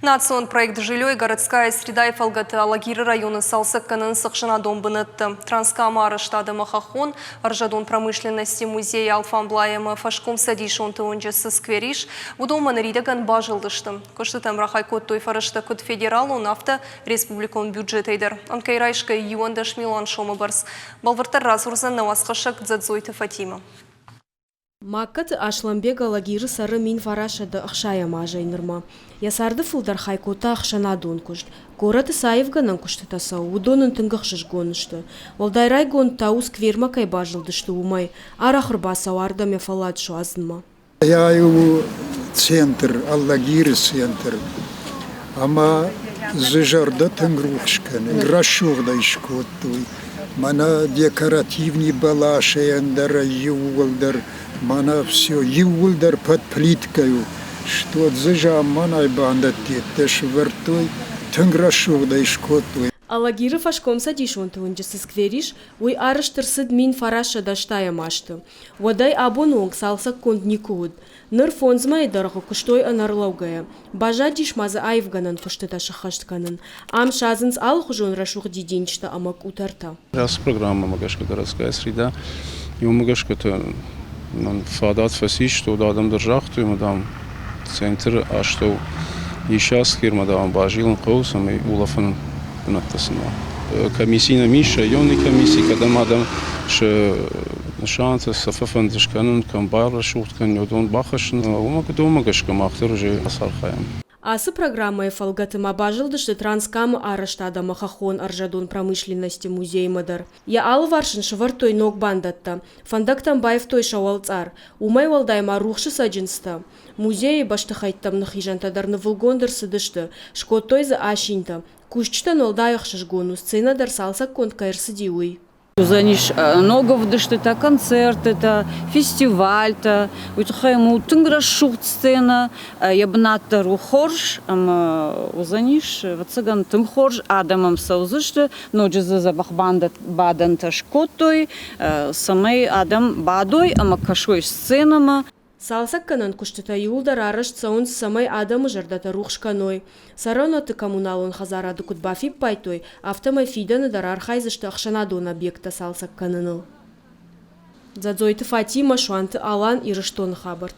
Национ проект «Жилье» и городская среда и Фалгаты Алагиры районы Салсакканын Сақшынадон бынытты. Транскамары штады Махахон, Аржадон промышленности музея Алфамблаемы Фашком Садишон Туонджасы Сквериш, Удоман Ридаган бажылдышты. Коштытам Рахайкот Тойфарышта Кот Федералу нафта республикон бюджетейдер. Анкайрайшка Юандаш Милан Шомабарс. Балвартар разурзан Навасхашак Дзадзойты Фатима. Маккат Ашламбега Алагиры сары мин фарашады ақшая мажайнырма. Ясарды фылдар хайкота ақшанадон кушт. Город Исаевганан куштатаса, удонын тынгықшыш гонышты. Олдайрай гон тау скверма кай бажылдышты умай. Арахырбаса варда мефалат шуазынма. Я его центр, Алагиры центр. Ама зажарда тынгрухшкан, грашурда ишкоттуй. Мана декоративный балашеяндар, ювалдар. Мана все ювалдар под плиткою. Что зажа манай банда тетеш вертой, тынграшурда ишкоттуй. Алагиры Фашком Садишон Туонджасы Сквериш, уй арыштырсыд мин фараша даштая машты. Водай абононг салсак конд никуд. Ныр фонзмай дарғы куштой анарлаугая. Бажа дишмазы айвганан куштыта шахаштканын. Ам шазынс ал хужон рашух дидинчта амак утарта. Раз программа Магашка городская среда. И у Магашка-то фадат фасиш, что дадам держахту, мы дам центр, а что и сейчас хирма дам бажилн коусам и улафан комиссия Миша, районной комиссии, когда мадам шансы сафафан дышканун камбара шуткан йодон бахашн, умак домагашка махтер уже асархаем. Асы программой фалгатыма бажылдышты транскам араштада Махахон Аржадон промышленности музей мадар. Я ал варшын шывартой ног бандатта. Фандактам байв той шауалцар. Умай валдайма рухшы саджинста. Музей баштахайттам нахижантадарны вулгондыр сыдышты. Шкоттой за ашинта. Кушчтан олдайықшыш гону сцена дарсалса конткайрсы диуй. Заниш ноговдышты-то, концерты-то, фестиваль-то, утхайму тынграшут сцена, ябнаттар ухорж, заниш вацаган тым хорж адамам саузышты, ноджизы забахбанда бадан-то шкоттой, самай адам бадой, кашой сценама. Салсакканан куштыта юлдар арышт саунс самай адамы жардата рухшканой. Саронаты коммуналын хазарады кутбафип пайтой, автомай фиданы дар архайзышты ақшанадон объекта салсакканыныл. Задзойты Фатима шуанты алан ирыштон хабарта.